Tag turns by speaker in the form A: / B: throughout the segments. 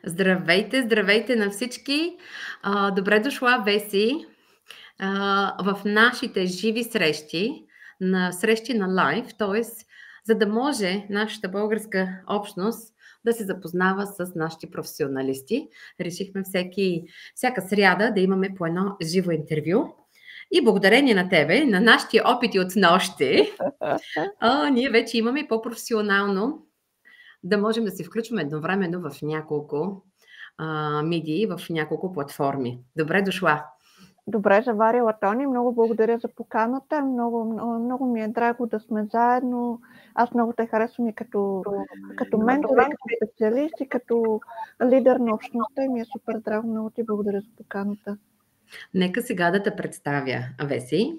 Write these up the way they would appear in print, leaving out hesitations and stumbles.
A: Здравейте, здравейте на всички! Добре дошла, Веси, в нашите живи срещи, на срещи на лайв, т.е. за да може нашата българска общност да се запознава с нашите професионалисти. Решихме всяка сряда да имаме по едно живо интервю. И благодарение на тебе, на нашите опити от нощи, ние вече имаме по-професионално да можем да се включваме едновременно в няколко медии, в няколко платформи. Добре дошла!
B: Добре заварила, Тони. Много благодаря за поканата. Много ми е драго да сме заедно. Аз много те харесвам и като ментор, и като специалист, и като лидер на общността. И ми е супер драго. Много ти благодаря за поканата.
A: Нека сега да те представя, Веси.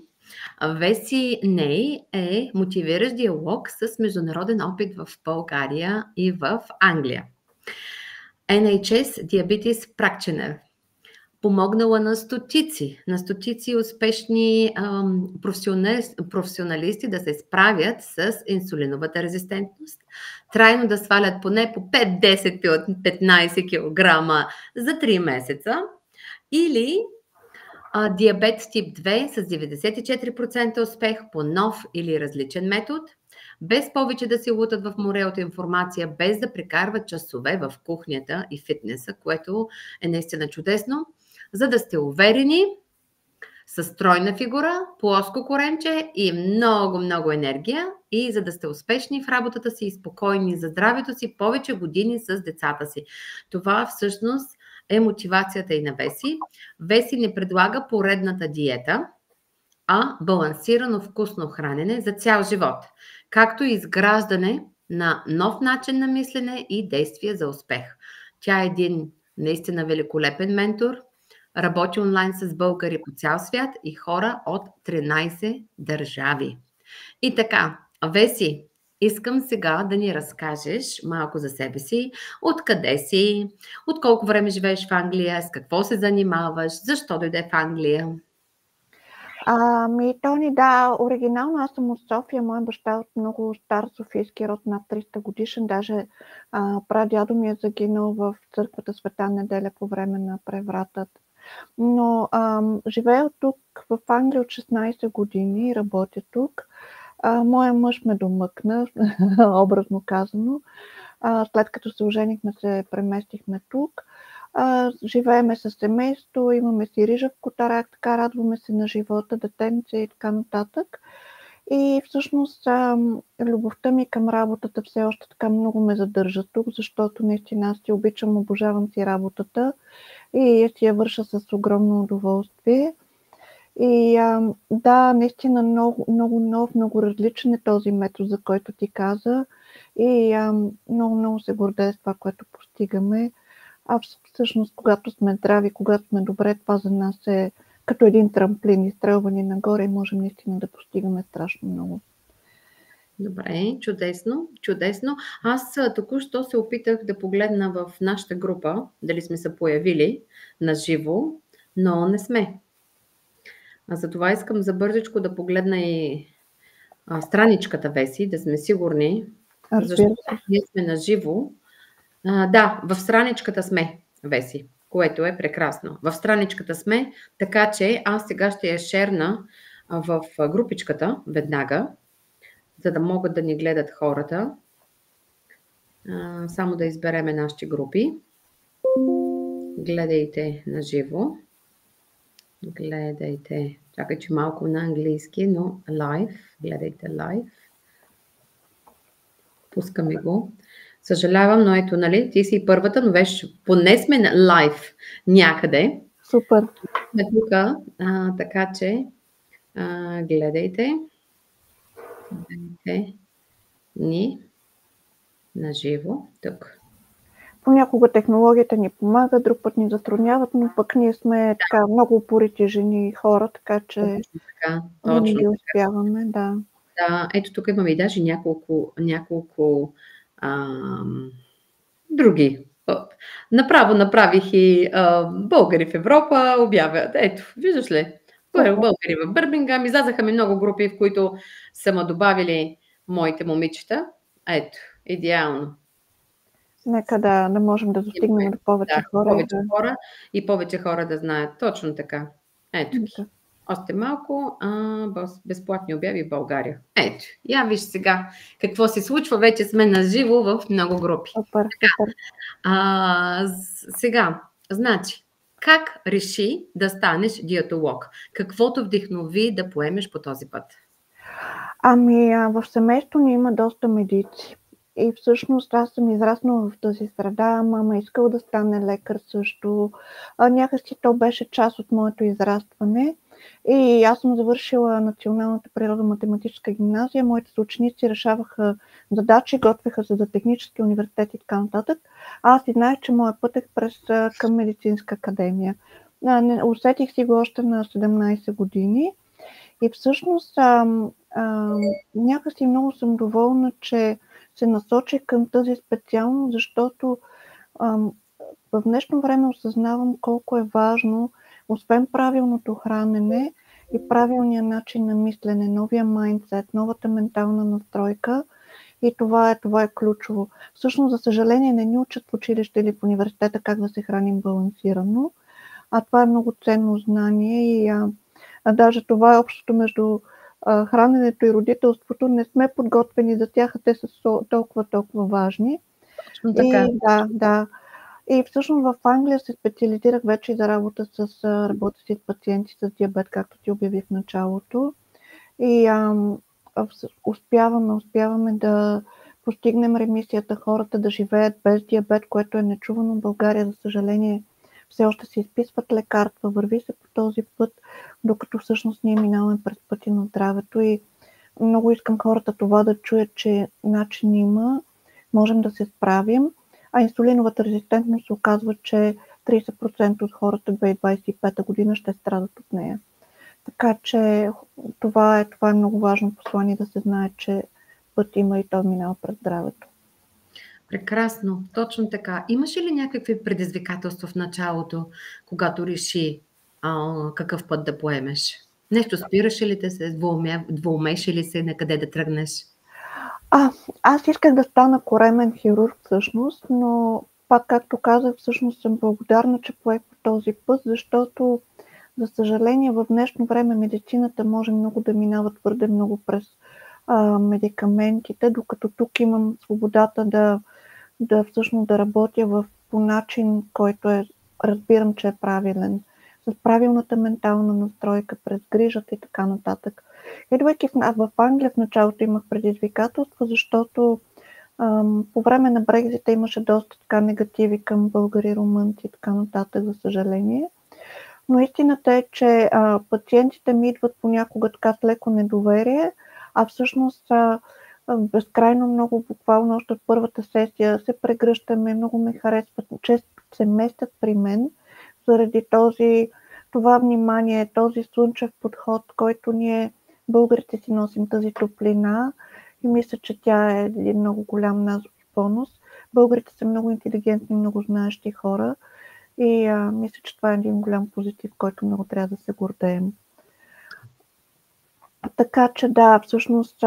A: Веси Ней е мотивиращ диалог с международен опит в България и в Англия. NHS Diabetes Practitioner. Помогнала на стотици успешни професионалисти да се справят с инсулиновата резистентност, трайно да свалят поне по 5-10-15 кг за 3 месеца, или диабет тип 2 с 94% успех по нов или различен метод, без повече да се лутат в море от информация, без да прекарват часове в кухнята и фитнеса, което е наистина чудесно, за да сте уверени, с стройна фигура, плоско коренче и много енергия, и за да сте успешни в работата си и спокойни за здравето си повече години с децата си. Това всъщност е мотивацията и на Веси. Веси не предлага поредната диета, а балансирано вкусно хранене за цял живот, както и изграждане на нов начин на мислене и действие за успех. Тя е един наистина великолепен ментор, работи онлайн с българи по цял свят и хора от 13 държави. И така, Веси, искам сега да ни разкажеш малко за себе си, откъде си, от колко време живееш в Англия, с какво се занимаваш, защо дойде в Англия?
B: Тони, да, оригинално аз съм от София. Мой баща е от много стар софийски род, над 300 годишен. Даже прадядо ми е загинал в църквата Света Неделя по време на превратът. Но живея тук в Англия от 16 години и работя тук. Моя мъж ме домъкна, образно казано. След като се оженихме, се преместихме тук. Живееме със семейство, имаме си рижа в котарак, така радваме се на живота, детенце и така нататък. И всъщност любовта ми към работата все още така много ме задържа тук, защото наистина аз си обичам, обожавам си работата и си я върша с огромно удоволствие. И да, наистина много нов, много различен е този метод, за който ти каза, и много се гордея с това, което постигаме. Всъщност, когато сме здрави, когато сме добре, това за нас е като един трамплин, изстрелване нагоре, и можем наистина да постигаме страшно много.
A: Добре, чудесно. Аз току-що се опитах да погледна в нашата група, дали сме се появили на живо, но не сме. Затова искам за бързичко да погледна и страничката, Веси, да сме сигурни, защото ние сме на живо. Да, в страничката сме, Веси, което е прекрасно. В страничката сме, така че аз сега ще я шерна в групичката веднага, за да могат да ни гледат хората. Само да избереме нашите групи. Гледайте на живо. Гледайте. Чакай, че малко на английски, но лайв. Гледайте лайв. Пускаме го. Съжалявам, но ето, нали, ти си първата, но вече поне сме на лайв някъде.
B: Супер.
A: Тук, така че гледайте ни на живо тук.
B: Понякога технологията ни помага, друг път ни затрудняват, но пък ние сме така много упорити жени и хора, така че
A: точно
B: ги успяваме, да.
A: Да, ето тук имаме и даже няколко други. Направо направих и българи в Европа обявят. Ето, виждаш ли? Българи в Бърмингам. Излязаха ми много групи, в които са ме добавили моите момичета. Ето, идеално.
B: Нека да можем да достигнем до повече хора
A: повече хора и повече хора да знаят. Точно така. Ето ги.
B: Да.
A: Още малко безплатни обяви в България. Ето, я виж сега какво се случва. Вече сме на живо в много групи.
B: Супер.
A: Сега, значи, как реши да станеш диетолог? Каквото вдъхнови да поемеш по този път?
B: В семейството ни има доста медици. И всъщност аз съм израснала в тази среда. Мама искала да стане лекар също. Някакси то беше част от моето израстване. И аз съм завършила Националната природо-математическа гимназия. Моите ученици решаваха задачи, готвеха се за технически университет и така нататък. Аз и знаех, че моят път е към медицинска академия. Усетих си го още на 17 години. И всъщност някакси много съм доволна, че се насочих към тази специалност, защото в днешно време осъзнавам колко е важно, освен правилното хранене и правилния начин на мислене, новия майндсет, новата ментална настройка. И това е ключово. Всъщност, за съжаление, не ни учат в училище или в университета как да се храним балансирано, а това е много ценно знание и даже това е общото между храненето и родителството. Не сме подготвени за тях, а те са толкова важни.
A: Точно така.
B: Да. И всъщност в Англия се специализирах вече за работа с работещи пациенти с диабет, както ти обяви в началото. И успяваме да постигнем ремисията, хората да живеят без диабет, което е нечувано в България, за съжаление. Все още се изписват лекарства, върви се по този път, докато всъщност ние минаваме през пътя на здравето и много искам хората това да чуят, че начин има, можем да се справим, а инсулиновата резистентност се оказва, че 30% от хората 2025 година ще страдат от нея. Така че това е много важно послание да се знае, че път има и той минава през здравето.
A: Прекрасно, точно така. Имаше ли някакви предизвикателства в началото, когато реши какъв път да поемеш? Нещо спираше ли те се, двоумеше ли се на къде да тръгнеш?
B: Аз исках да стана коремен хирург всъщност, но пак както казах, всъщност съм благодарна, че поех по този път, защото за съжаление в днешно време медицината може много да минава твърде много през медикаментите, докато тук имам свободата да всъщност да работя по начин, който разбирам, че е правилен, с правилната ментална настройка, през грижата и така нататък. Идвайки в Англия в началото имах предизвикателства, защото по време на Брекзита имаше доста така негативи към българи, румънци и така нататък, за съжаление. Но истината е, че пациентите ми идват понякога така с леко недоверие, а всъщност безкрайно много, буквално още от първата сесия се прегръщаме, много ме харесват, често се местят при мен заради това внимание, този слънчев подход, който ние българите си носим, тази топлина и мисля, че тя е един много голям наш бонус. Българите са много интелигентни, много знаещи хора и мисля, че това е един голям позитив, който много трябва да се гордеем. Така че да, всъщност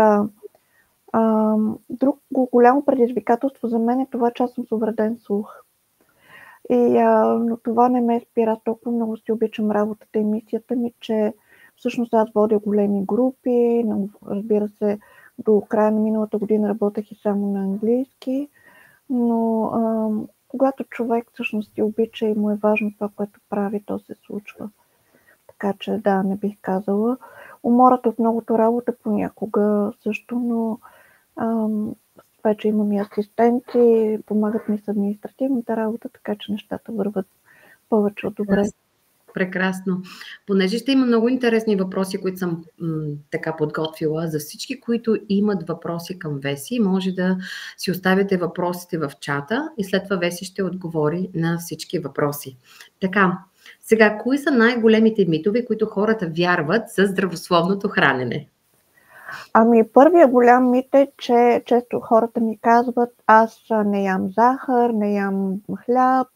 B: друго голямо предизвикателство за мен е това, че аз съм с увреден слух. Но това не ме спира. Толкова много си обичам работата и мисията ми, че всъщност аз водя големи групи. Разбира се, до края на миналата година работех и само на английски, но когато човек всъщност си обича и му е важно това, което прави, то се случва. Така че да, не бих казала. Умората от многото работа понякога също, но вече имам и асистенти, помагат ми с административната работа, така че нещата върват повече от добре.
A: Прекрасно. Понеже ще има много интересни въпроси, които съм така подготвила за всички, които имат въпроси към Веси, може да си оставите въпросите в чата и след това Веси ще отговори на всички въпроси. Така, сега, кои са най-големите митове, които хората вярват за здравословното хранене?
B: Първия голям мит е, че често хората ми казват, аз не ям захар, не ям хляб,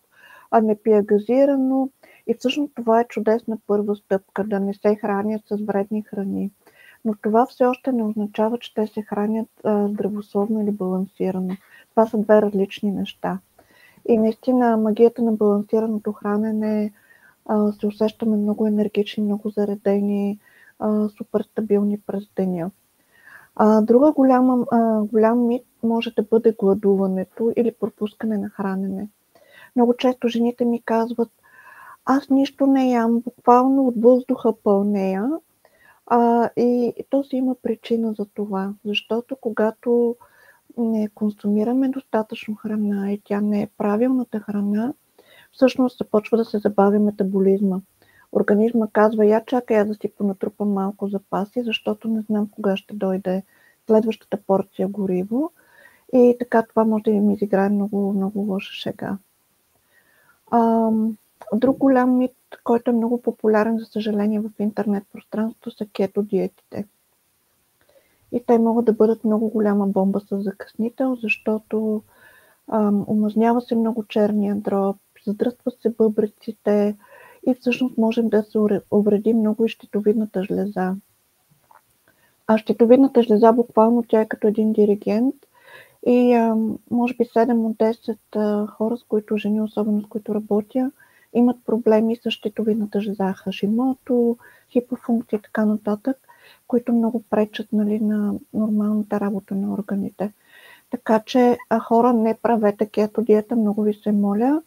B: не пия газирано. И всъщност това е чудесна първа стъпка, да не се хранят с вредни храни. Но това все още не означава, че те се хранят здравословно или балансирано. Това са две различни неща. И наистина магията на балансираното хранене, се усещаме много енергични, много заредени, супер стабилни през деня. Друга голям мит може да бъде гладуването или пропускане на хранене. Много често жените ми казват: аз нищо не ям, буквално от въздуха пълнея. И то си има причина за това, защото когато не консумираме достатъчно храна и тя не е правилната храна, всъщност започва да се забави метаболизма. Организма казва: я чакай, аз да си понатрупам малко запаси, защото не знам кога ще дойде следващата порция гориво. И така това може да им изиграе много, много лоша шега. Друг голям мит, който е много популярен, за съжаление, в интернет пространството, са кето диетите. И те могат да бъдат много голяма бомба с закъснител, защото омазнява се много черния дроб, задръстват се бъбреците и всъщност можем да се увреди много и щитовидната жлеза. А щитовидната жлеза буквално тя е като един диригент и може би 7 от 10 хора, с които жени, особено с които работя, имат проблеми с щитовидната жлеза, хашимото, хипофункция и така нататък, които много пречат, нали, на нормалната работа на органите. Така че, хора, не правете кето диета, много ви се моля.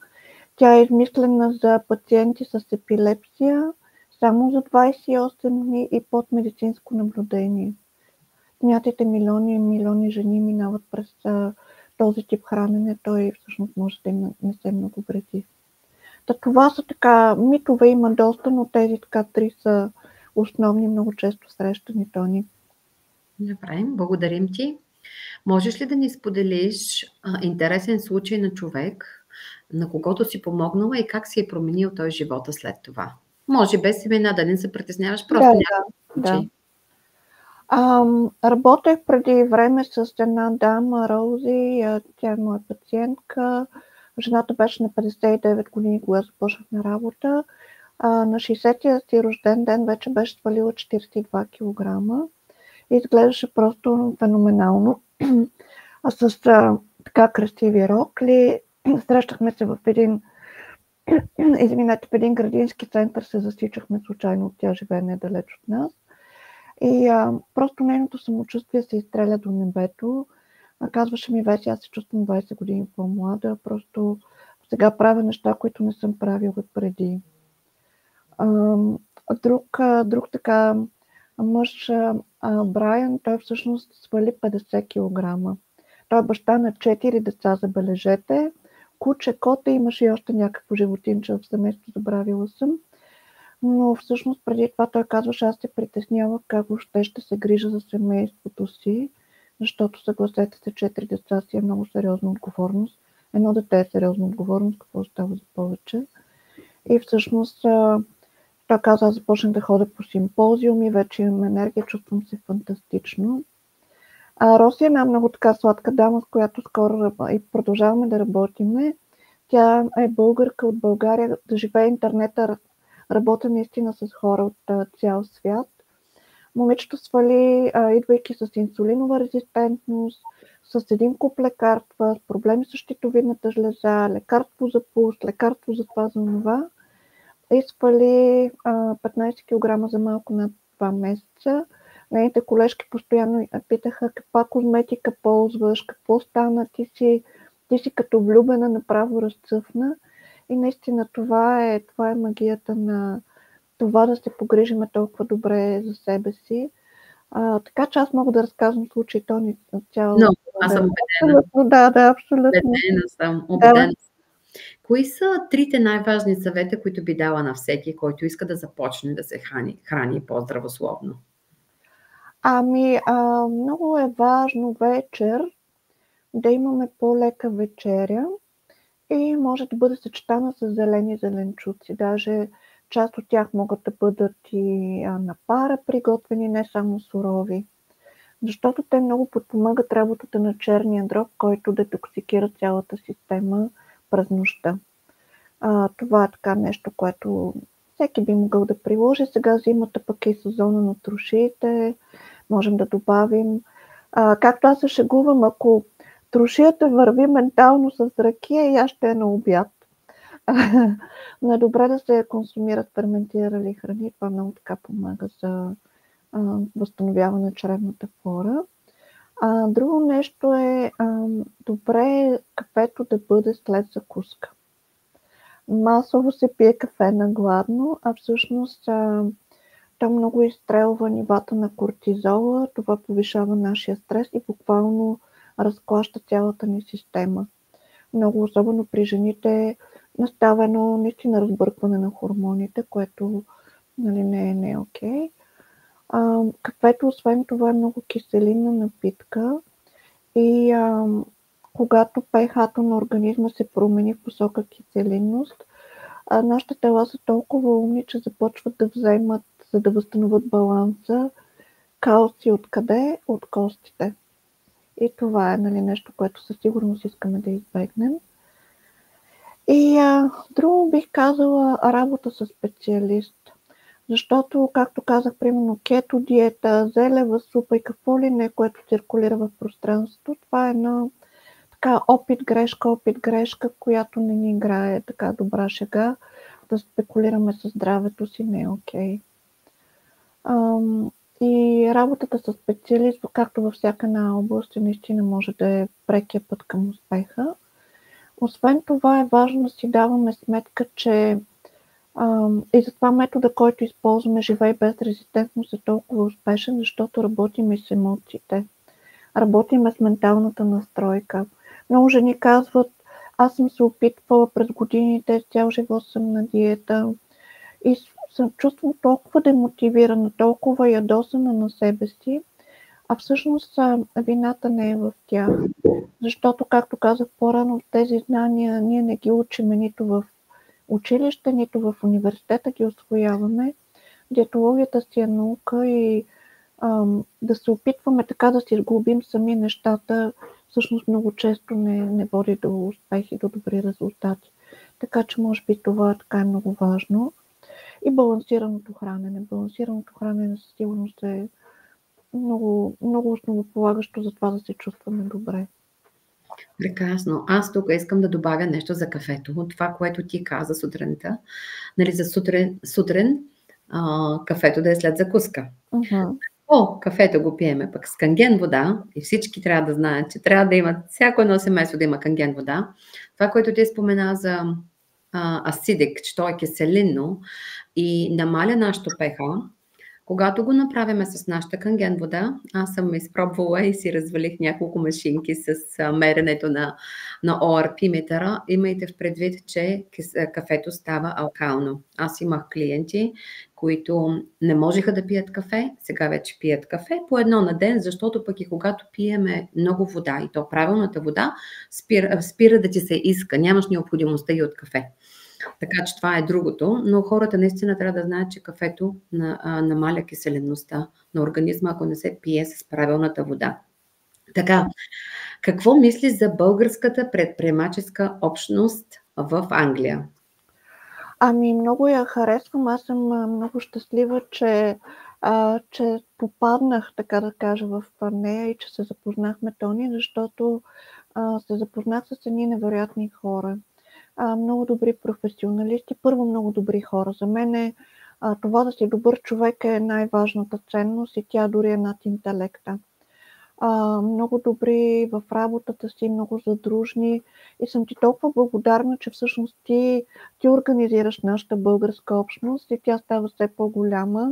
B: Тя е измислена за пациенти с епилепсия само за 28 дни и под медицинско наблюдение. Смятайте, милиони и милиони жени минават през този тип хранене, той всъщност може да им нанесе много вреди. Това са така митове, има доста, но тези така 3 са основни, много често срещани, Тони.
A: Добре, благодарим ти. Можеш ли да ни споделиш интересен случай на човек, на когото си помогнала и как си е променил той живота след това? Може без имена, да не се притесняваш, просто някакъв случай.
B: Работех преди време с една дама, Роузи, тя е моя пациентка. Жената беше на 59 години, когато започнах на работа. На 60-тия си рожден ден вече беше свалила 42 кг. Изглеждаше просто феноменално. С така красиви рокли. Срещахме се в един градински център, се засичахме случайно, тя живее недалеч от нас. И просто нейното самочувствие се изстреля до небето. Казваше ми: вече аз се чувствам 20 години по-млада, просто сега правя неща, които не съм правила преди. Друг така мъж, Брайан, той всъщност свали 50 кг. Той е баща на 4 деца, забележете. Куче, кота, имаше и още някакво животинче в семейство, забравила съм. Но всъщност преди това той казваше: аз се притеснява как въобще ще се грижа за семейството си, защото, съгласете се, 4 деца си е много сериозна отговорност. Едно дете е сериозна отговорност, какво става за повече. И всъщност той каза: аз започнах да ходя по симпозиуми, вече имам енергия, чувствам се фантастично. Роси е една много така сладка дама, с която скоро и продължаваме да работиме. Тя е българка от България, да живее интернета, работя наистина с хора от цял свят. Момичето свали, идвайки с инсулинова резистентност, с един куп лекарства, с проблеми с щитовидната жлеза, лекарство за пулс, лекарство за това, за това. И свали 15 кг за малко над 2 месеца. Нейните колежки постоянно питаха: каква козметика ползваш, какво стана, ти си като влюбена, направо разцъфна. И наистина това е магията на това да се погрижиме толкова добре за себе си. Така че аз мога да разказвам случай, Тони, цяло.
A: Но аз съм убедена.
B: Да, абсолютно.
A: Убедена съм. Кои са 3 най-важни съвета, които би дала на всеки, който иска да започне да се храни по-здравословно?
B: Много е важно вечер да имаме по-лека вечеря и може да бъде съчетана с зелени зеленчуци. Даже част от тях могат да бъдат и на пара приготвени, не само сурови. Защото те много подпомагат работата на черния дроб, който детоксикира цялата система през нощта. Това е така нещо, което всеки би могъл да приложи. Сега зимата пък е сезона на трошиите. Можем да добавим. Както аз се шегувам, ако Трошията върви ментално с ракия и аз ще е на обяд. Но е добре да се консумират ферментирали храни. Това много така помага за възстановяване на чревната флора. Друго нещо е добре кафето да бъде след закуска. Масово се пие кафе на гладно, а всъщност то много изстрелва нивата на кортизола, това повишава нашия стрес и буквално разклаща цялата ни система. Много, особено при жените, настава едно наистина разбъркване на хормоните, което не е окей. Кафето, освен това, е много киселинна напитка и когато pH-то на организма се промени в посока киселинност, нашите тела са толкова умни, че започват да вземат, за да възстановят баланса, калци откъде? От костите. И това е нещо, което със сигурност искаме да избегнем. И друго бих казала работа с специалист. Защото, както казах, примерно кето диета, зелева супа и какво ли не, което циркулира в пространството, това е една така опит-грешка, която не ни играе така добра шега. Да спекулираме със здравето си не е окей. И работата с специалист, както във всяка една област, наистина може да е прекия път към успеха. Освен това е важно да си даваме сметка, че и затова метода, който използваме, живей без резистентност, е толкова успешен, защото работим и с емоциите. Работим с менталната настройка. Много жени казват, аз съм се опитвала през годините, цял живот съм на диета и съм чувствам толкова демотивирана, толкова ядосана на себе си, а всъщност вината не е в тях. Защото, както казах по-рано, тези знания ние не ги учим нито в училище, нито в университета ги усвояваме. Диетологията си е наука и да се опитваме така да си изглобим сами нещата, всъщност много често не води до успех и до добри резултати. Така че може би това така е много важно. И балансираното хранене. Балансираното хранене със сигурност е много, много основополагащо за това да се чувстваме добре.
A: Прекрасно. Аз тук искам да добавя нещо за кафето. Това, което ти каза сутринта. Нали, за сутрин кафето да е след закуска. Кафето го пиеме пък с канген вода и всички трябва да знаят, че трябва да имат, всяко едно семейство да има канген вода. Това, което ти спомена за асидик, че то е киселинно и намаля нашето pH, когато го направим с нашата канген вода, аз съм изпробвала и си развалих няколко машинки с меренето на ORP-метъра. Имайте в предвид, че кафето става алкално. Аз имах клиенти, които не можеха да пият кафе, сега вече пият кафе по едно на ден, защото пък и когато пиеме много вода, и то правилната вода, спира да ти се иска, нямаш необходимостта и от кафе. Така че това е другото, но хората наистина трябва да знаят, че кафето намаля киселеността на организма, ако не се пие с правилната вода. Така, какво мислиш за българската предприемаческа общност в Англия?
B: Много я харесвам. Аз съм много щастлива, че попаднах, така да кажа, в нея и че се запознахме, Тони, защото се запознах с едни невероятни хора. Много добри професионалисти, първо много добри хора. За мен това да си добър човек е най-важната ценност и тя дори е над интелекта. Много добри в работата си, много задружни и съм ти толкова благодарна, че всъщност ти организираш нашата българска общност и тя става все по-голяма.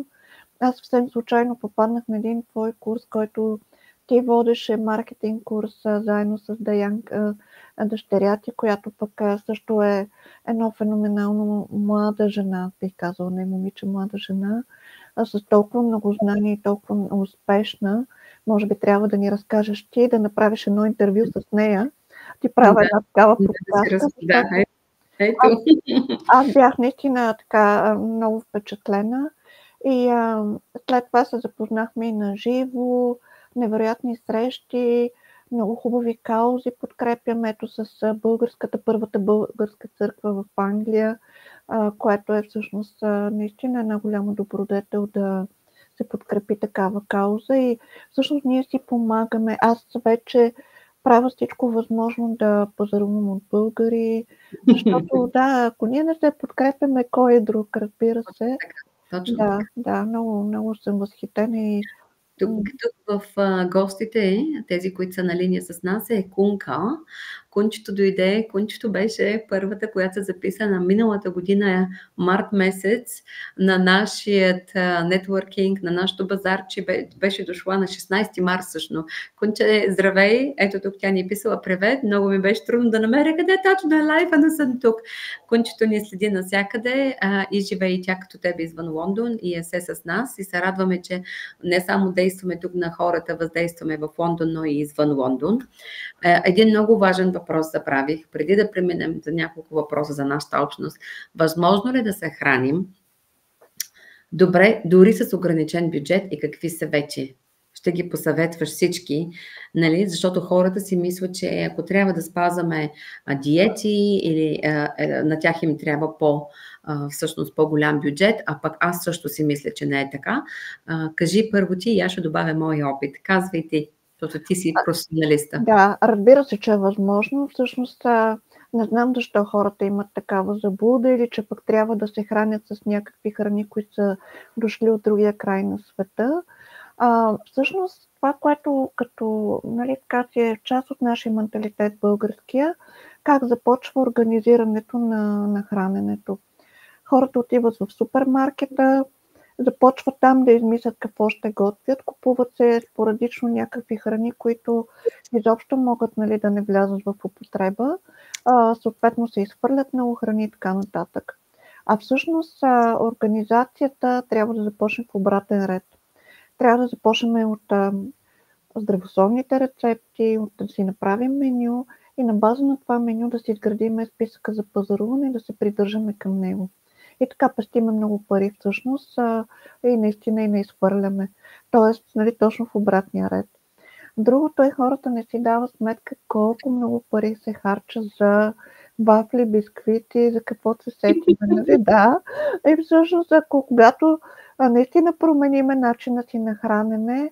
B: Аз съвсем случайно попаднах на един твой курс, който ти водеше маркетинг курс заедно с Даянка, дъщеря ти, която пък също е едно феноменално млада жена, бих казала, не момиче, млада жена, с толкова много знания и толкова успешна. Може би трябва да ни разкажеш ти, да направиш едно интервю с нея. Ти правя една такава подкастка. Аз бях наистина така много впечатлена и след това се запознахме и на живо, невероятни срещи, много хубави каузи подкрепяме, ето с първата българска църква в Англия, което е всъщност наистина една голяма добродетел да се подкрепи такава кауза и всъщност ние си помагаме. Аз вече правя всичко възможно да пазарувам от българи, защото да, ако ние не се подкрепяме кой е друг, разбира се.
A: Така, точно
B: Да,
A: така.
B: да, много, много съм възхитена и
A: Тук в гостите, тези, които са на линия с нас, е Кунка. Кунчето дойде, Кунчето беше първата, която се записа на миналата година, март месец, на нашият нетворкинг, на нашото базарче, беше дошла на 16 март всъщност. Кунче, здравей, ето тук тя ни е писала привет, много ми беше трудно да намеря къде точно е лайфа, но съм тук. Кунчето ни следи навсякъде и живее и тя като тебе извън Лондон и е се с нас и се радваме, че не само действаме тук на хората, въздействаме в Лондон, но и извън Лондон. Един много важен въпрос забравих, преди да преминем за няколко въпроса за нашата общност. Възможно ли да се храним добре, дори с ограничен бюджет и какви съвети? Ще ги посъветваш всички, нали? Защото хората си мислят, че ако трябва да спазваме диети или на тях им трябва всъщност по-голям бюджет, а пък аз също си мисля, че не е така. Кажи първо ти и аз ще добавя моя опит. Казвай ти, защото ти си професионалиста.
B: Да, разбира се, че е възможно. Всъщност не знам защо хората имат такава заблуда или че пък трябва да се хранят с някакви храни, които са дошли от другия край на света. Всъщност това, което като нали, така си е част от нашия менталитет българския, как започва организирането на храненето. Хората отиват в супермаркета, започват там да измислят какво ще готвят, купуват се спорадично някакви храни, които изобщо могат нали, да не влязат в употреба, съответно се изхвърлят много храни и така нататък. А всъщност организацията трябва да започне в обратен ред. Трябва да започнем от здравословните рецепти, от да си направим меню и на база на това меню да си изградим списъка за пазаруване и да се придържаме към него. И така пестиме много пари всъщност и наистина и не изхвърляме. Тоест, нали, точно в обратния ред. Другото е хората не си дават сметка колко много пари се харча за вафли, бисквити, за какво се сетим. Нали? Да. И всъщност, когато наистина промениме начина си на хранене,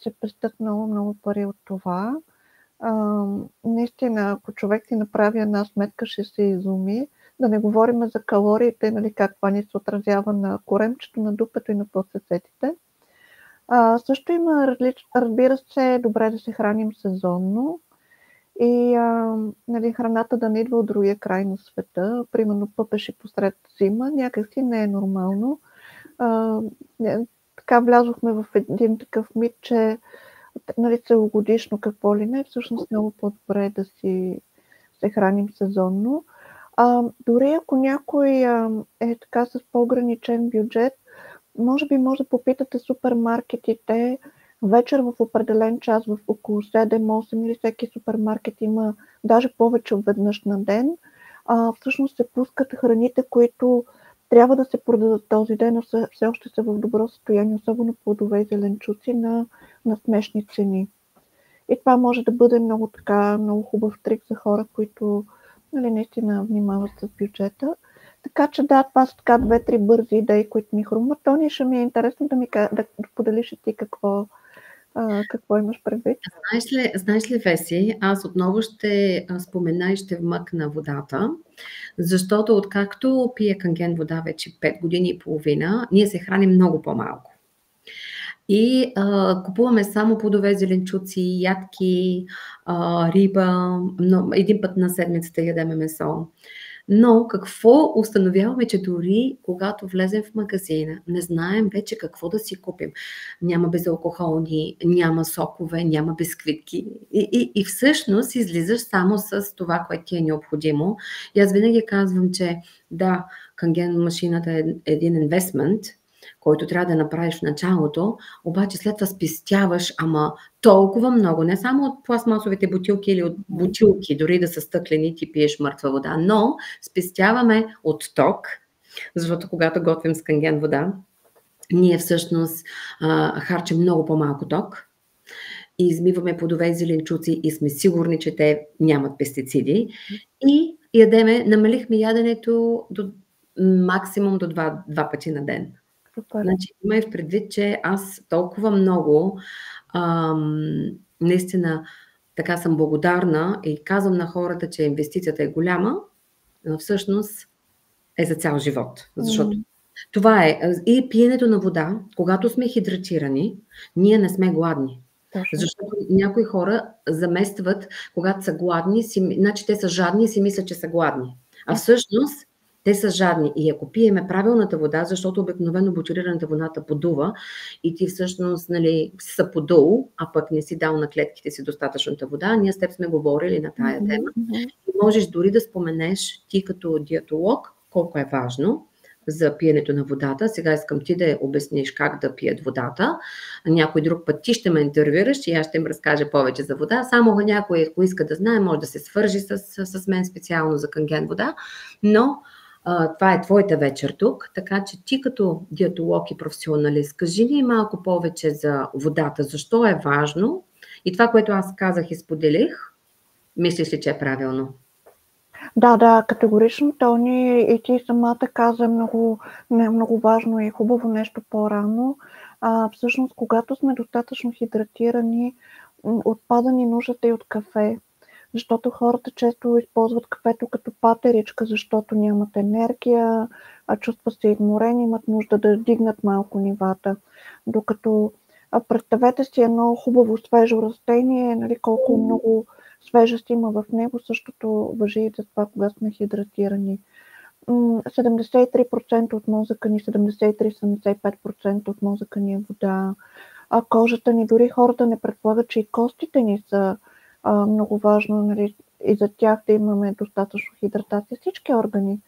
B: се пестят много, много пари от това. Наистина, ако човек си направи една сметка, ще се изуми. Да не говорим за калориите, нали, как това ни се отразява на коремчето, на дупето и на подсецетите. Също има разбира се, добре да се храним сезонно и нали, храната да не идва от другия край на света. Примерно пъпеши посред зима, някакси не е нормално. Така влязохме в един такъв мит, че нали, целогодишно какво ли не, всъщност много по-добре е да си се храним сезонно. Дори ако някой е така с по-ограничен бюджет, може да попитате супермаркетите вечер в определен час, в около 7-8 или всеки супермаркет има даже повече от веднъж на ден. Всъщност се пускат храните, които трябва да се продадат този ден, но все още са в добро състояние, особено плодове и зеленчуци на смешни цени. И това може да бъде много хубав трик за хора, които нали, наистина внимават с бюджета. Така че да, това са така 2-3 бързи идеи, които ми хрумват. Тони, ще ми е интересно да поделиш и ти какво имаш предвид.
A: Знаеш ли, Веси, аз отново ще спомена и ще вмъкна водата, защото откакто пия канген вода вече 5 години и половина, ние се храним много по-малко. И купуваме само плодове, зеленчуци, ядки, риба, един път на седмицата ядеме месо. Но какво установяваме, че дори когато влезем в магазина, не знаем вече какво да си купим. Няма безалкохолни, няма сокове, няма бисквитки. И всъщност излизаш само с това, което ти е необходимо. И аз винаги казвам, че да, канген машината е един инвестмент, който трябва да направиш в началото, обаче след това спестяваш, ама толкова много, не само от пластмасовите бутилки или от бутилки, дори да са стъклени, ти пиеш мъртва вода, но спестяваме от ток, защото когато готвим с канген вода, ние всъщност харчим много по-малко ток и измиваме плодове и зеленчуци и сме сигурни, че те нямат пестициди и намалихме яденето до максимум до 2 пъти на ден. Значи, имай в предвид, че аз толкова много наистина така съм благодарна и казвам на хората, че инвестицията е голяма, но всъщност е за цял живот. Защото това е. И пиенето на вода, когато сме хидратирани, ние не сме гладни.
B: Точно.
A: Защото някои хора заместват, когато са гладни, значи те са жадни и си мислят, че са гладни. А всъщност те са жадни. И ако пиеме правилната вода, защото обикновено бутилираната водата подува и ти всъщност са подул, а пък не си дал на клетките си достатъчната вода, ние с теб сме говорили на тая тема. И можеш дори да споменеш ти като диетолог колко е важно за пиенето на водата. Сега искам ти да обясниш как да пият водата. Някой друг път ти ще ме интервюраш и аз ще им разкажа повече за вода. Само някой, ако иска да знае, може да се свържи с мен специално за канген вода. Но това е твоята вечер тук, така че ти като диетолог и професионалист, кажи ни малко повече за водата, защо е важно и това, което аз казах и споделих, мислиш ли, че е правилно?
B: Да, категорично, Тони, и ти самата каза много важно и хубаво нещо по-рано. Всъщност, когато сме достатъчно хидратирани, отпада ни нуждата и от кафе, защото хората често използват кафето като патеричка, защото нямат енергия, чувстват се изморени, имат нужда да дигнат малко нивата. Докато представете си едно хубаво свежо растение, нали, колко много свежест има в него, същото важи и за това, когато сме хидратирани. 73% от мозъка ни, 73-75% от мозъка ни е вода. Кожата ни, дори хората не предполагат, че и костите ни са много важно, нали, и за тях да имаме достатъчно хидратация. Всички органи.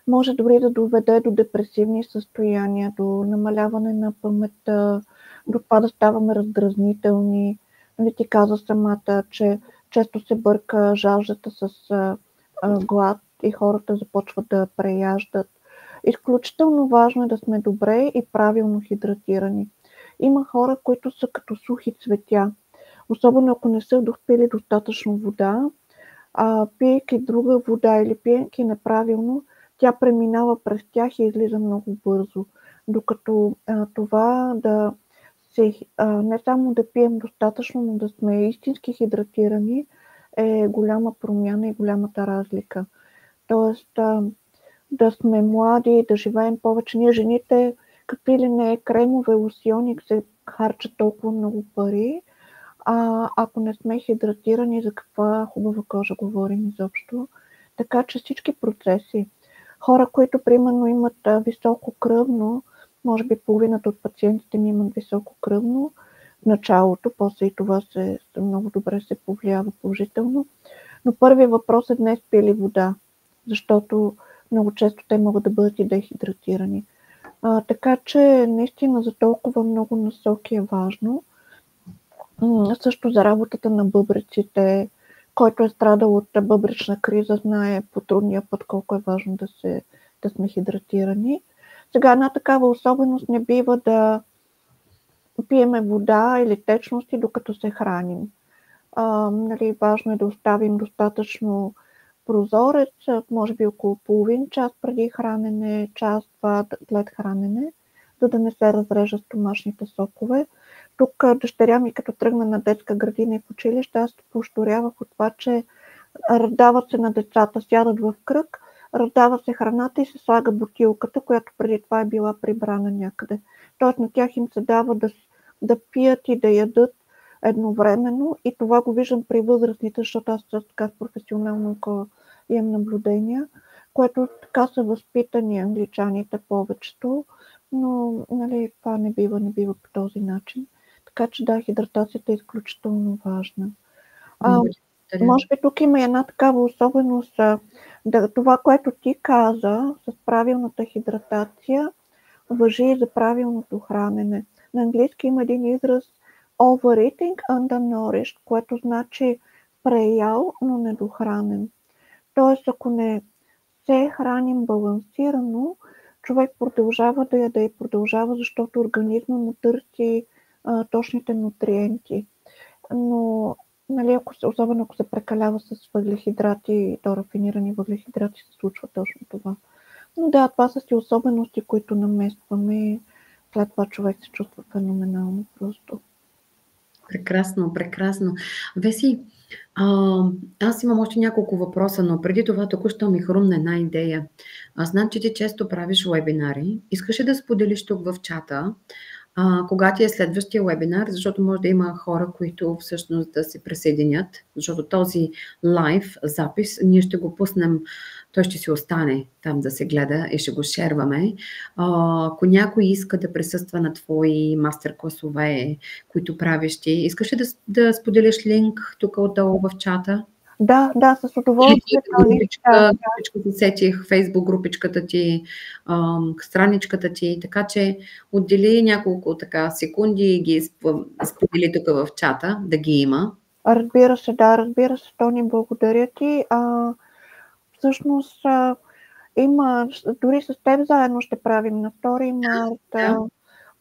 B: Може дори да доведе до депресивни състояния, до намаляване на паметта, до това да ставаме раздразнителни. Нали, ти каза самата, че често се бърка жаждата с глад и хората започват да преяждат. Изключително важно е да сме добре и правилно хидратирани. Има хора, които са като сухи цветя. Особено ако не са допили достатъчно вода, пиейки друга вода или пиейки неправилно, тя преминава през тях и излиза много бързо. Докато това да не само да пием достатъчно, но да сме истински хидратирани, е голяма промяна и голямата разлика. Тоест да сме млади, да живеем повече. Ние жените, какви ли не кремове, лосиони, се харчат толкова много пари. Ако не сме хидратирани, за каква хубава кожа говорим изобщо. Така че всички процеси. Хора, които примерно имат високо кръвно, може би половината от пациентите ми имат високо кръвно в началото, после и това много добре се повлиява положително. Но първият въпрос е днес пие ли вода, защото много често те могат да бъдат и дехидратирани. Така че наистина за толкова много насоки е важно. Също за работата на бъбреците, който е страдал от бъбречна криза, знае по трудния път колко е важно да сме хидратирани. Сега една такава особеност не бива да пиеме вода или течности, докато се храним. Нали, важно е да оставим достатъчно прозорец, може би около половин час преди хранене, час-два след хранене, за да не се разрежат стомашните сокове. Тук дъщеря ми, като тръгна на детска градина и в училище, аз поощрявах от това, че раздават се на децата, сядат в кръг, раздава се храната и се слага бутилката, която преди това е била прибрана някъде. Тоест на тях им се дава да пият и да ядат едновременно и това го виждам при възрастните, защото аз така професионално имам наблюдения, което така са възпитани англичаните повечето, но нали, това не бива по този начин. Така че да, хидратацията е изключително важна. Може би тук има една такава особеност, това, което ти каза с правилната хидратация, важи и за правилното хранене. На английски има един израз overeating, undernourished, което значи преял, но недохранен. Тоест, ако не се храним балансирано, човек продължава да яде и продължава, защото организма му търси точните нутриенти. Но нали, особено ако се прекалява с въглехидрати, то рафинирани въглехидрати, се случва точно това. Но да, това са си особености, които наместваме и след това човек се чувства феноменално просто.
A: Прекрасно, прекрасно. Веси, аз имам още няколко въпроса, но преди това току-що ми хрумна една идея. Аз знам, че ти често правиш вебинари. Искаш ли да споделиш тук в чата, кога ти е следващия вебинар, защото може да има хора, които всъщност да се присъединят, защото този лайв запис ние ще го пуснем, той ще си остане там да се гледа и ще го шерваме. Ако някой иска да присъства на твои мастер-класове, които правиш ти, искаш ли да споделиш линк тук отдолу в чата?
B: Да, с удоволствие.
A: Групичката сетих, Фейсбук групичката ти, страничката ти, така че отдели няколко така секунди и ги сподели тук в чата, да ги има.
B: Разбира се, Тони, благодаря ти. Всъщност има, дори с теб заедно ще правим на 2 марта.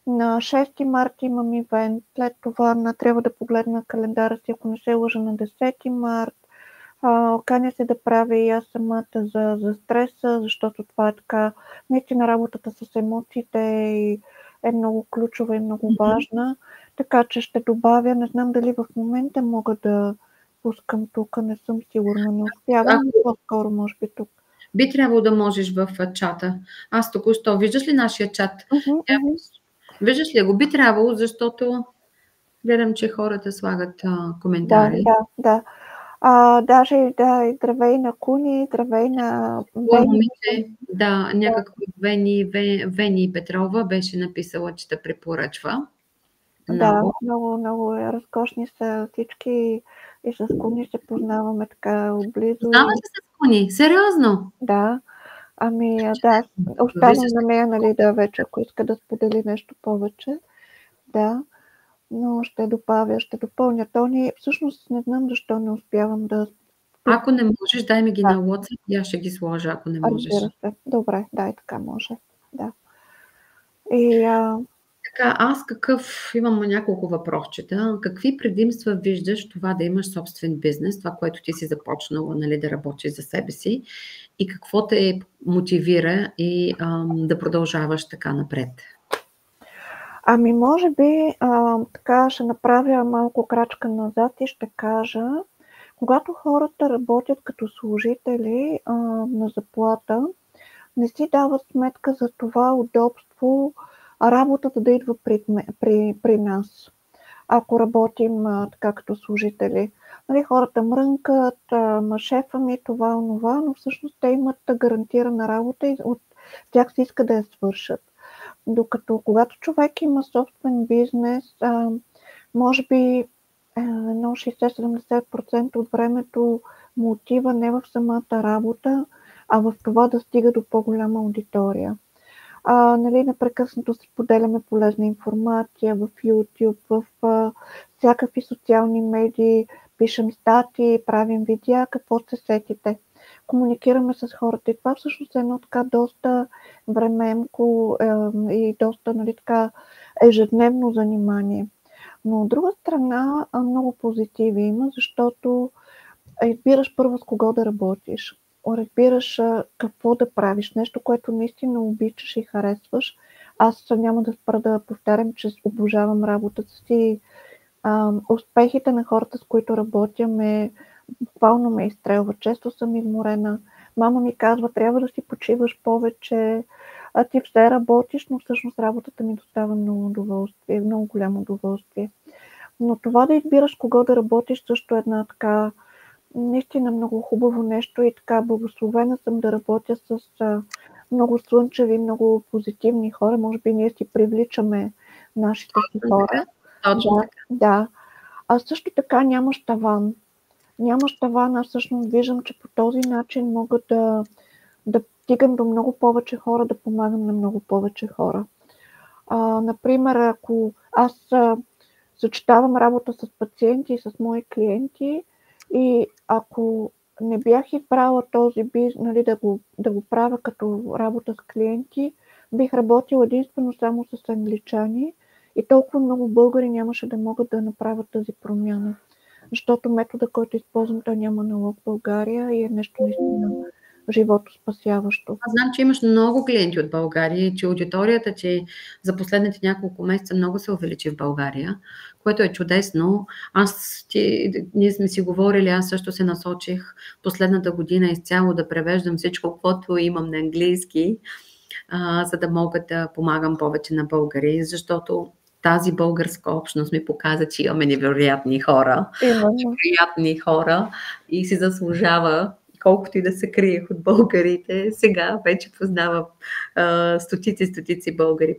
B: На 6 марта имам ивент, след това трябва да погледна календара си, ако не се лъжа, на 10 март. Каня се да правя и аз самата за стреса, защото това е така, наистина работата с емоциите е много ключова и много важна, така че ще добавя, не знам дали в момента мога да пускам тук, не съм сигурна, не успявам, но по-скоро може би тук.
A: Би трябвало да можеш в чата. Аз току-що, виждаш ли нашия чат? Виждаш ли го? Би трябвало, защото гледам, че хората слагат коментари.
B: Да. Даже и здравей на Куни, здравей на Вени.
A: Да, някаква Вени Петрова беше написала, че те препоръчва.
B: Да, много разкошни са всички и с Куни се познаваме така отблизо.
A: Познава се с Куни? Сериозно?
B: Да. Да, оставям на нея, нали, да вече, ако иска да сподели нещо повече. Да. Но ще допълня. Тони, всъщност не знам защо не успявам да...
A: Ако не можеш, дай ми ги на WhatsApp и аз ще ги сложа, ако не можеш.
B: Добре, и така може. Да.
A: Така, аз имам няколко въпросчета. Какви предимства виждаш това да имаш собствен бизнес, това, което ти си започнала, нали, да работиш за себе си, и какво те мотивира и да продължаваш така напред?
B: Може би така ще направя малко крачка назад и ще кажа, когато хората работят като служители на заплата, не си дават сметка за това удобство работата да идва при нас. Ако работим така като служители. Нали, хората мрънкат, шефа ми това, онова, но всъщност те имат гарантирана работа и от тях се иска да я свършат. Докато когато човек има собствен бизнес, може би 60-70% от времето му отива не в самата работа, а в това да стига до по-голяма аудитория. Нали, непрекъснато споделяме полезна информация в YouTube, в всякакви социални медии, пишем статии, правим видеа, какво се сетите. Комуникираме с хората и това всъщност е едно така доста времеемко и доста, нали, така ежедневно занимание. Но от друга страна много позитиви има, защото избираш първо с кого да работиш. Разбираш какво да правиш, нещо, което наистина обичаш и харесваш. Аз няма да спра да повтарям, че обожавам работата си. Успехите на хората, с които работя, буквално ме изстрелва. Често съм изморена. Мама ми казва, трябва да си почиваш повече, ти все работиш, но всъщност работата ми доставя много удоволствие, много голямо удоволствие. Но това да избираш кого да работиш също е една така наистина много хубаво нещо и така благословена съм да работя с много слънчеви, много позитивни хора. Може би ние си привличаме нашите си хора.
A: Точно.
B: Да. А също така нямаш таван. Аз всъщност виждам, че по този начин мога да стигам до много повече хора, да помагам на много повече хора. Например, ако аз съчетавам работа с пациенти и с мои клиенти и ако не бях избрала този бизнес, нали, да го правя като работа с клиенти, бих работила единствено само с англичани и толкова много българи нямаше да могат да направят тази промяна. Защото метода, който използвам, той няма налог в България и е нещо наистина живото спасяващо.
A: Аз знам, че имаш много клиенти от България и че аудиторията, че за последните няколко месеца много се увеличи в България, което е чудесно. Ние сме си говорили, аз също се насочих последната година изцяло да превеждам всичко, което имам на английски, за да мога да помагам повече на българи, защото тази българска общност ми показа, че имаме невероятни хора. Невероятни хора и си заслужава, колкото и да се криех от българите, сега вече познавам стотици българи,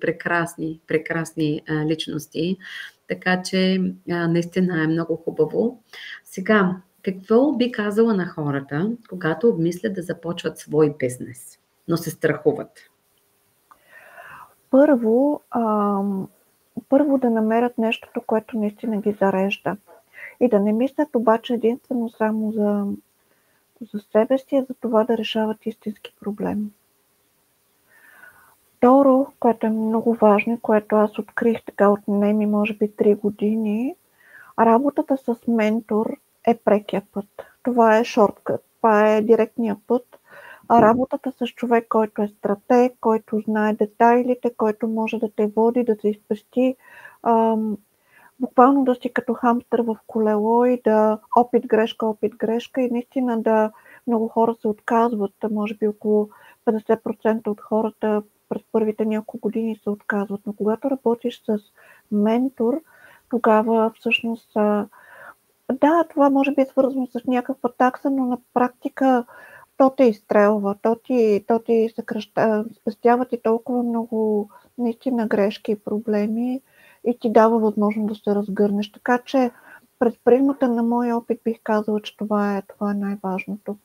A: прекрасни личности. Така че наистина е много хубаво. Сега, какво би казала на хората, когато обмислят да започват свой бизнес, но се страхуват?
B: Първо да намерят нещото, което наистина ги зарежда. И да не мислят обаче единствено само за себе си, а за това да решават истински проблем. Второ, което е много важно, което аз открих така отне ми може би 3 години, работата с ментор е прекия път. Това е шорткът, това е директния път. А работата с човек, който е стратег, който знае детайлите, който може да те води, да те изпести, буквално да си като хамстър в колело и да опит, грешка и наистина много хора се отказват, може би около 50% от хората през първите няколко години се отказват. Но когато работиш с ментор, тогава всъщност да, това може би е свързано с някаква такса, но на практика то те изстрелва, то ти спестява ти толкова много наистина грешки и проблеми и ти дава възможност да се разгърнеш. Така че през призмата на моя опит бих казала, че това е най-важното.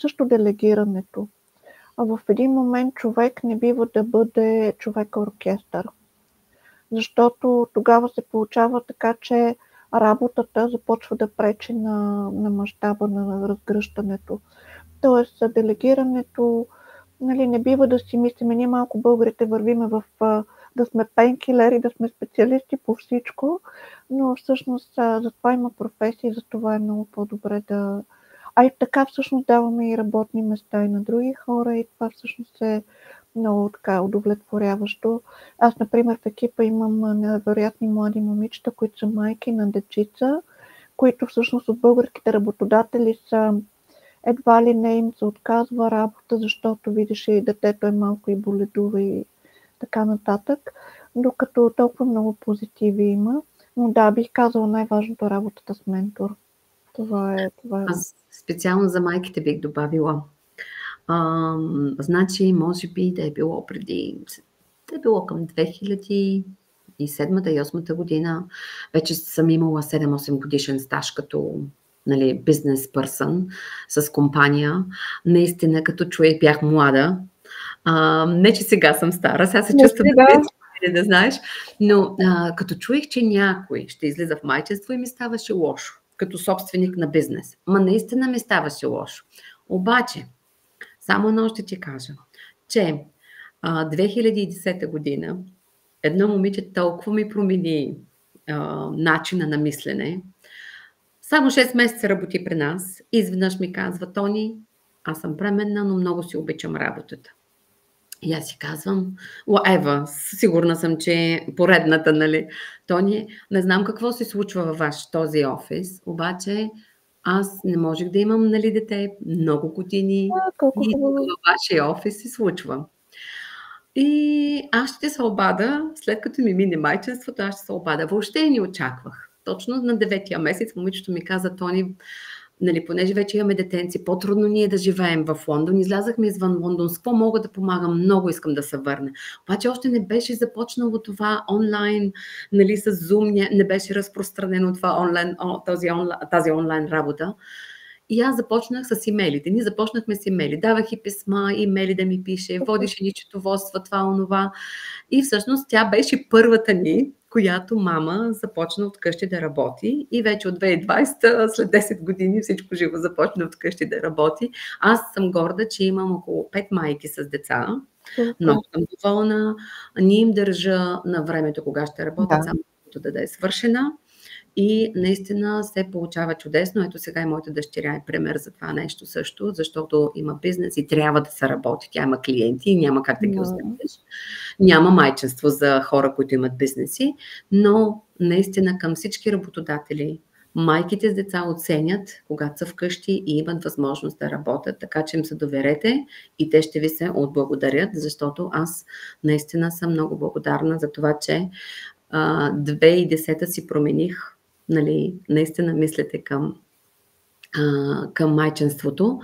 B: Също делегирането. В един момент човек не бива да бъде човек-оркестър, защото тогава се получава така, че работата започва да пречи на мащаба на разгръщането. Тоест, делегирането, не бива да си мислим, ние малко българите вървиме да сме пенкилери, да сме специалисти по всичко, но всъщност за това има професии, за това е много по-добре да... А и така всъщност даваме и работни места и на други хора и това всъщност е много така удовлетворяващо. Аз, например, в екипа имам невероятни млади момичета, които са майки на дечица, които всъщност от българските работодатели са едва ли не им се отказва работа, защото видиш и детето е малко и боледува и така нататък, докато толкова много позитиви има. Но да, бих казала най-важното работата с ментор. Това е.
A: Аз специално за майките бих добавила. Значи, може би да е било към 2007 и 2008 година. Вече съм имала 7-8 годишен стаж като бизнес пърсън с компания. Наистина, като човек бях млада. Не, че сега съм стара, сега се чувствам да знаеш, но като чуех, че някой ще излиза в майчинство и ми ставаше лошо, като собственик на бизнес. Наистина ми ставаше лошо. Обаче, само едно ще ти кажа, че 2010 година едно момиче толкова ми промени начина на мислене. Само 6 месеца работи при нас и изведнъж ми казва: Тони, аз съм бременна, но много си обичам работата. И аз си казвам: Ева, сигурна съм, че поредната, нали? Тони, не знам какво се случва във този офис, обаче аз не можех да имам, дете много години и във вашия офис се случва. И аз ще се обада, след като ми мине майчинството, аз ще се обада. Въобще не очаквах. Точно на 9-тия месец момичето ми каза: Тони, понеже вече имаме детенци, по-трудно ние да живеем в Лондон. Излязахме извън Лондон. С какво мога да помагам? Много искам да се върна. Обаче още не беше започнало това онлайн, с Zoom, не беше разпространено това онлайн, тази онлайн работа. И аз започнах с имейлите. Ние започнахме с имейли. Давах и писма, имейли да ми пише, водеше ни четоводства, това, онова. И всъщност тя беше първата ни, която мама започна от къщи да работи. И вече от 2020, след 10 години, всичко живо започна от къщи да работи. Аз съм горда, че имам около 5 майки с деца. Много съм доволна. Не им държа на времето кога ще работят, само да е свършена. И наистина се получава чудесно. Ето сега и моята дъщеря е пример за това нещо също, защото има бизнес и трябва да се работи. Тя има клиенти и няма как да ги оставиш. Няма майчинство за хора, които имат бизнеси, но наистина към всички работодатели, майките с деца оценят, когато са вкъщи и имат възможност да работят, така че им се доверете и те ще ви се отблагодарят, защото аз наистина съм много благодарна за това, че 2010 си промених, нали, наистина мислите към майчинството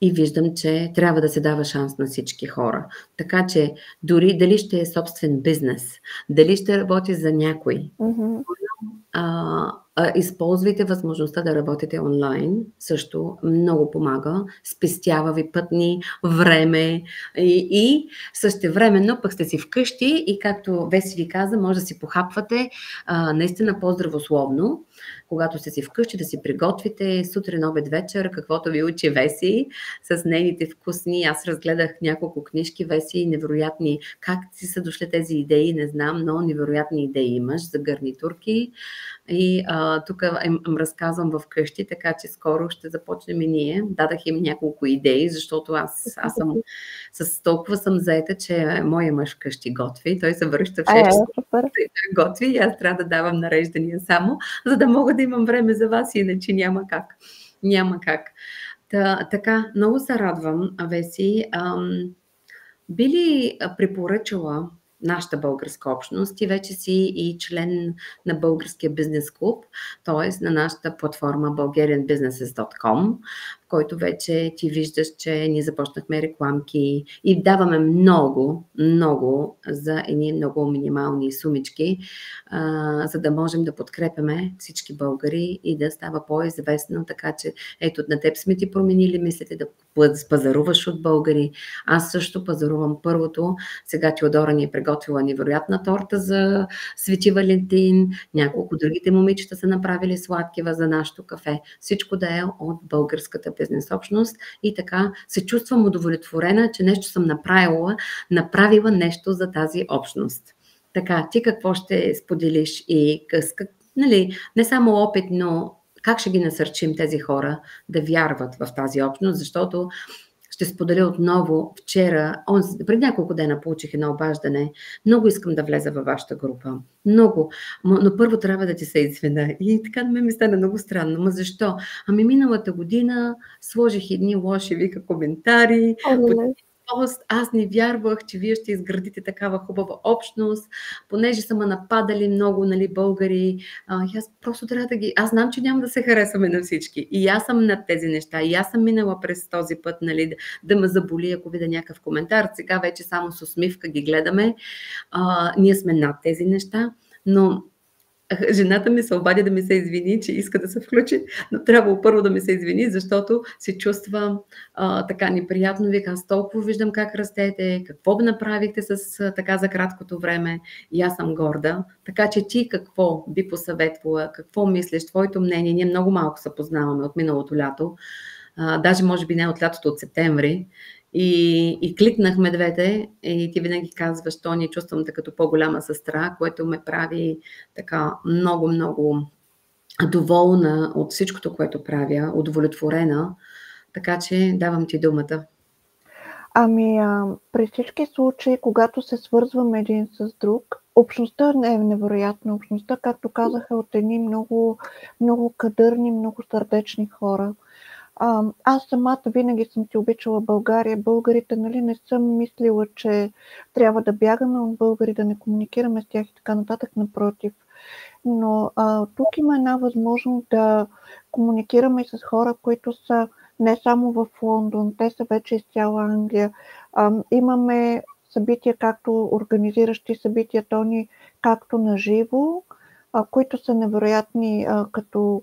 A: и виждам, че трябва да се дава шанс на всички хора. Така че дори дали ще е собствен бизнес, дали ще работи за някой, използвайте възможността да работите онлайн, също много помага, спестява ви пътни, време и същевременно пък сте си вкъщи и както Веси ви каза, може да си похапвате наистина по-здравословно, когато сте си вкъщи да си приготвите сутрин, обед, вечер, каквото ви учи Веси, с нейните вкусни. Аз разгледах няколко книжки, Веси, невероятни. Как си са дошли тези идеи, не знам, но невероятни идеи имаш за гарнитурки. И тук им разказвам вкъщи, така че скоро ще започнем и ние. Дадах им няколко идеи, защото аз съм толкова съм заета, че моя мъж вкъщи готви. Той се връща в 6 часа и готви и аз трябва да давам нареждания само, за да мога да имам време за вас, иначе няма как. Няма как. Така, много се радвам, Веси. Би ли препоръчала нашата българска общност? Ти вече си и член на Българския бизнес клуб, т.е. на нашата платформа bulgarianbusinesses.com, в който вече ти виждаш, че ние започнахме рекламки и даваме много за едни много минимални сумички, за да можем да подкрепяме всички българи и да става по-известно, така че ето на теб сме ти променили мислите да пазаруваш от българи. Аз също пазарувам първото. Сега Теодора ни е приготвила невероятна торта за Свети Валентин. Няколко другите момичета са направили сладкива за нашото кафе. Всичко да е от българската бизнес общност и така се чувствам удовлетворена, че нещо съм направила нещо за тази общност. Така, ти какво ще споделиш и нали, не само опит, но как ще ги насърчим тези хора да вярват в тази общност, защото ще споделя отново вчера, преди няколко дена получих едно обаждане, много искам да влеза във вашата група, много, но първо трябва да ти се извиня. И така на мен ми стана много странно, ма защо? Ами миналата година сложих едни лоши вика коментари, аз не вярвах, че вие ще изградите такава хубава общност, понеже са ме нападали много, нали, българи. Аз просто трябва да ги... Аз знам, че няма да се харесваме на всички. И аз съм над тези неща. И аз съм минала през този път, нали, да ме заболи, ако видя някакъв коментар. Сега вече само с усмивка ги гледаме. Ние сме над тези неща, но жената ми се обади да ми се извини, че иска да се включи, но трябва първо да ми се извини, защото се чувствам така неприятно. Вика, аз толкова виждам как растете, какво би направихте с така за краткото време и аз съм горда. Така че ти какво би посъветвала, какво мислиш, твоето мнение? Ние много малко се познаваме от миналото лято, даже може би не от лятото, от септември. И кликнахме двете и ти винаги казваш, то ни чувствам като по-голяма сестра, което ме прави така много доволна от всичкото, което правя, удовлетворена. Така че давам ти думата.
B: Ами, при всички случаи, когато се свързваме един с друг, общността е невероятна. Общността, както казаха, от едни много кадърни, много сърдечни хора. Аз самата винаги съм ти обичала България. Българите, нали, не съм мислила, че трябва да бягаме от българи, да не комуникираме с тях и така нататък, напротив. Но тук има една възможност да комуникираме с хора, които са не само в Лондон, те са вече из цяла Англия. Имаме събития, както организиращи събития, Тони, както на живо, които са невероятни, като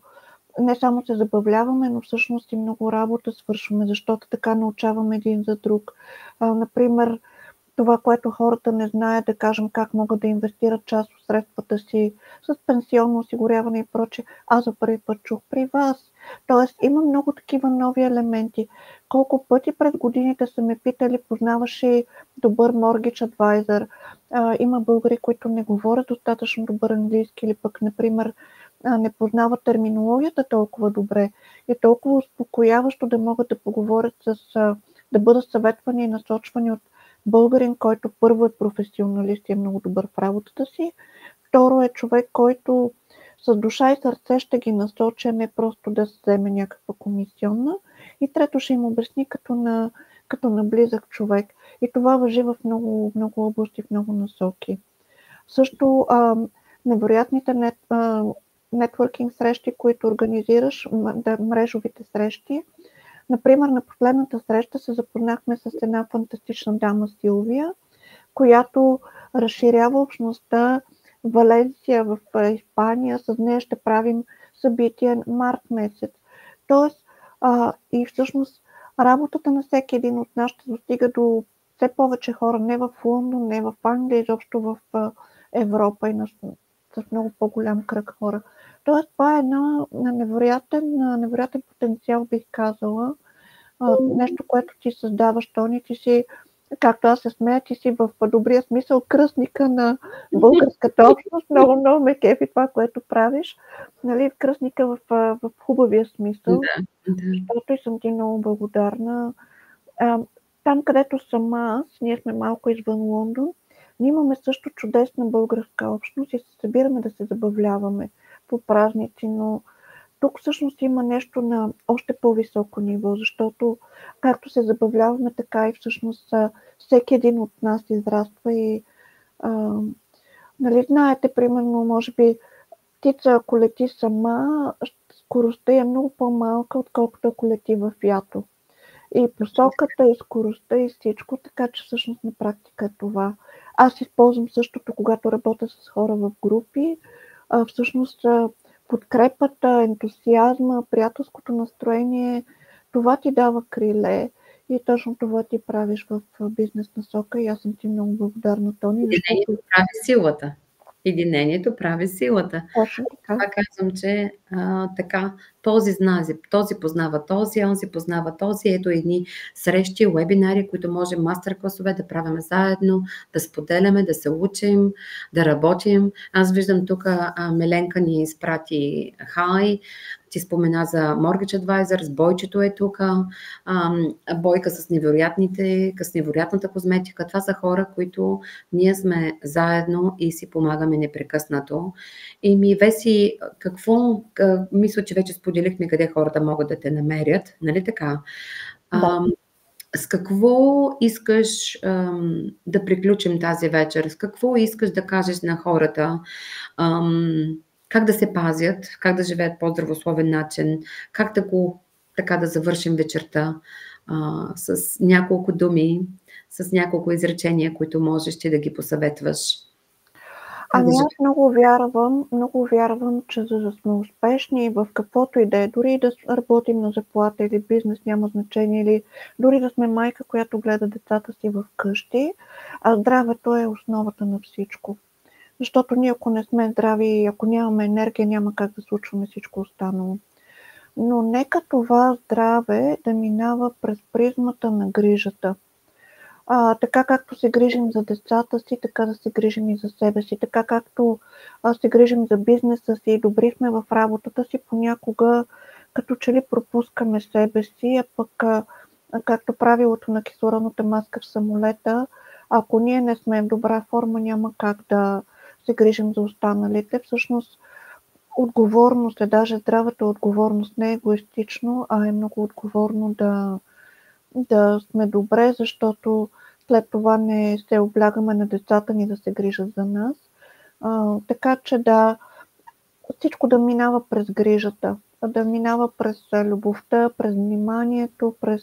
B: не само се забавляваме, но всъщност и много работа свършваме, защото така научаваме един за друг. Например, това, което хората не знаят, да кажем как могат да инвестират част от средствата си с пенсионно осигуряване и прочее, аз за първи път чух при вас. Тоест, има много такива нови елементи. Колко пъти през годините са ме питали, познаваш ли добър mortgage advisor? Има българи, които не говорят достатъчно добър английски или пък, например, не познават терминологията толкова добре. Е толкова успокояващо да могат да поговорят да бъдат съветвани и насочвани от българин, който първо е професионалист и е много добър в работата си. Второ е човек, който с душа и сърце ще ги насочи, не просто да се вземе някаква комисионна. И трето ще им обясни като на близък човек. И това важи в много, много области, в много насоки. Също невероятните нетворкинг срещи, които организираш, мрежовите срещи. Например, на последната среща се запознахме с една фантастична дама Силвия, която разширява общността Валенсия в Испания. С нея ще правим събитие март месец. Тоест, и всъщност работата на всеки един от нас ще достига до все повече хора, не в Лондон, не в Англия, изобщо в Европа и с много по-голям кръг хора. Тоест, това е невероятен потенциал, бих казала. Нещо, което ти създаваш, Тони, ти си, както аз се смея, ти си в добрия смисъл кръстника на българската общност. Много, много ме кефи това, което правиш. Нали, кръстника в хубавия смисъл. Защото и съм ти много благодарна. Там, където съм аз, ние сме малко извън Лондон, ние имаме също чудесна българска общност и се събираме да се забавляваме по празници, но тук всъщност има нещо на още по-високо ниво, защото както се забавляваме, така и всъщност всеки един от нас израства и нали, знаете, примерно, може би птица, ако лети сама, скоростта е много по-малка, отколкото ако лети в ято. И посоката, и скоростта, и всичко, така че всъщност на практика е това. Аз използвам същото, когато работя с хора в групи. Всъщност подкрепата, ентусиазма, приятелското настроение, това ти дава криле и точно това ти правиш в бизнес насока и аз съм ти много благодарна, Тони.
A: Единението прави силата. Единението прави силата.
B: Точно така.
A: Това казвам, че така, този познава този, онзи познава този. Ето едни срещи, вебинари, които можем мастер-класове да правим заедно, да споделяме, да се учим, да работим. Аз виждам тук Меленка ни изпрати хай. Ти спомена за Mortgage Advisor, Бойчето е тук, Бойка с невероятната козметика. Това са хора, които ние сме заедно и си помагаме непрекъснато. И Веси, мисля, че вече споделихме къде хората могат да те намерят, нали така?
B: Да.
A: С какво искаш да приключим тази вечер? С какво искаш да кажеш на хората? Как да се пазят, как да живеят по здравословен начин, как да завършим вечерта с няколко думи, с няколко изречения, които можеш ти да ги посъветваш.
B: Аз много вярвам, че за да сме успешни в каквото и да е, дори да работим на заплата или бизнес, няма значение, или дори да сме майка, която гледа децата си в къщи, здравето е основата на всичко. Защото ние, ако не сме здрави и ако нямаме енергия, няма как да случваме всичко останало. Но нека това здраве да минава през призмата на грижата. Така както се грижим за децата си, така да се грижим и за себе си. Така както се грижим за бизнеса си и добри сме в работата си, понякога като че ли пропускаме себе си, а пък както правилото на кислородната маска в самолета, ако ние не сме в добра форма, няма как да се грижим за останалите. Всъщност отговорност е, даже здравата отговорност не е егоистично, а е много отговорно да сме добре, защото след това не се облягаме на децата ни да се грижат за нас. Така че всичко да минава през грижата, да минава през любовта, през вниманието, през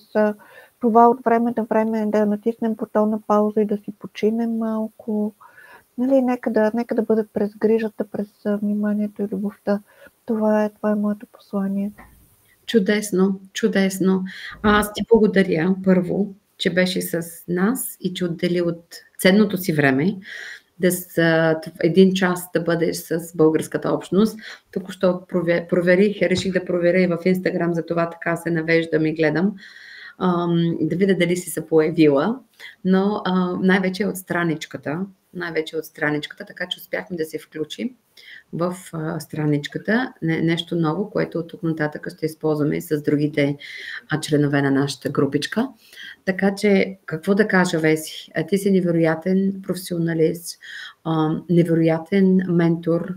B: това от време на време да натиснем бутона пауза и да си починем малко. Нали, нека да бъде през грижата, през вниманието и любовта. Това е моето послание.
A: Чудесно. Аз ти благодаря първо, че беше с нас и че отдели от ценното си време един час да бъдеш с българската общност. Току-що реших да проверя и в Инстаграм, за това така се навеждам и гледам, да видя дали си се появила, но най-вече от страничката, така че успяхме да се включим. в страничката. Нещо ново, което от тук нататък ще използваме и с другите членове на нашата групичка. Така че, какво да кажа, Веси? Ти си невероятен професионалист, невероятен ментор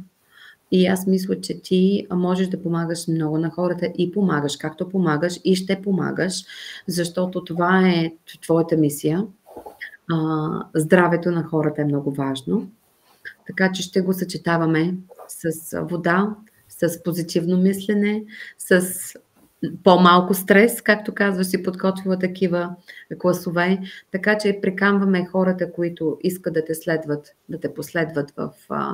A: и аз мисля, че ти можеш да помагаш много на хората и помагаш, както помагаш и ще помагаш, защото това е твоята мисия. Здравето на хората е много важно. Така че ще го съчетаваме с вода, с позитивно мислене, с по-малко стрес, както казваш, си подготвила такива класове. Така че приканваме хората, които искат да те следват, да те последват в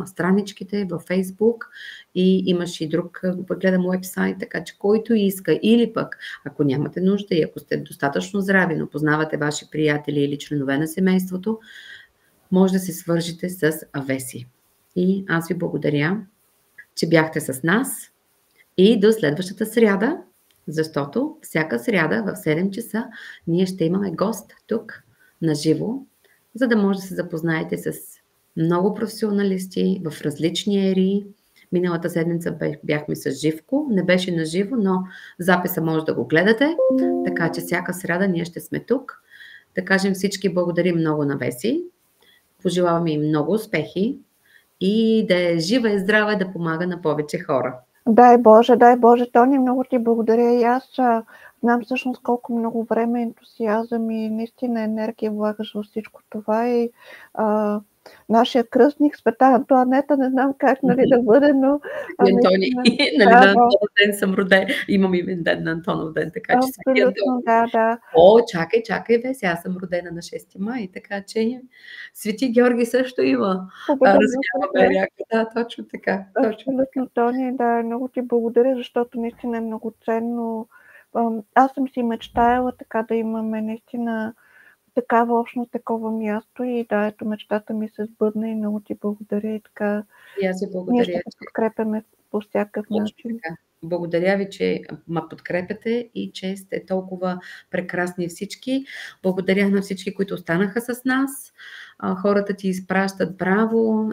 A: страничките, в Фейсбук и имаш и друг, гледам уебсайт, така че който иска или пък, ако нямате нужда и ако сте достатъчно здрави, но познавате ваши приятели или членове на семейството, може да се свържете с Веси. И аз ви благодаря, че бяхте с нас и до следващата сряда, защото всяка сряда в 7 часа ние ще имаме гост тук на живо, за да може да се запознаете с много професионалисти в различни ерии. Миналата седмица бяхме с Живко, не беше на живо, но записа може да го гледате, така че всяка сряда ние ще сме тук. Да кажем всички благодарим много на Веси, пожелаваме им много успехи и да е жива и здрава и да помага на повече хора.
B: Дай Боже, Тони, много ти благодаря и аз знам всъщност колко много време, ентусиазъм и наистина енергия влагаш във всичко това и нашия кръстник, света Антоанета, не знам как да бъде, но...
A: Антони, на Антонов ден съм роден, имам имен ден на Антонов ден, така че
B: абсолютно, да.
A: О, чакай, Веси, аз съм родена на 6 май, така че Свети Георги също има. Разгяваме да, точно така.
B: Абсолютно, Тони, да, много ти благодаря, защото наистина е много ценно. Аз съм си мечтаяла така да имаме наистина такава общност, такова място и да, ето мечтата ми се сбъдна и много ти благодаря и така.
A: И аз ви благодаря.
B: Ние ще се подкрепяме по всякакъв начин.
A: Така. Благодаря ви, че ме подкрепяте и че сте толкова прекрасни всички. Благодаря на всички, които останаха с нас. Хората ти изпращат браво,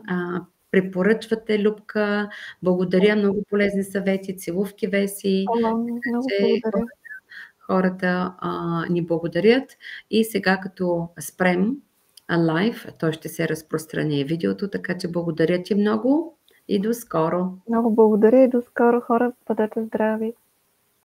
A: препоръчвате, Любка. Благодаря, много полезни съвети, целувки, Веси.
B: Много благодаря.
A: Хората ни благодарят и сега като спрем лайв, той ще се разпространи видеото, така че благодаря ти много и до скоро.
B: Много благодаря и до скоро, хора, бъдете здрави.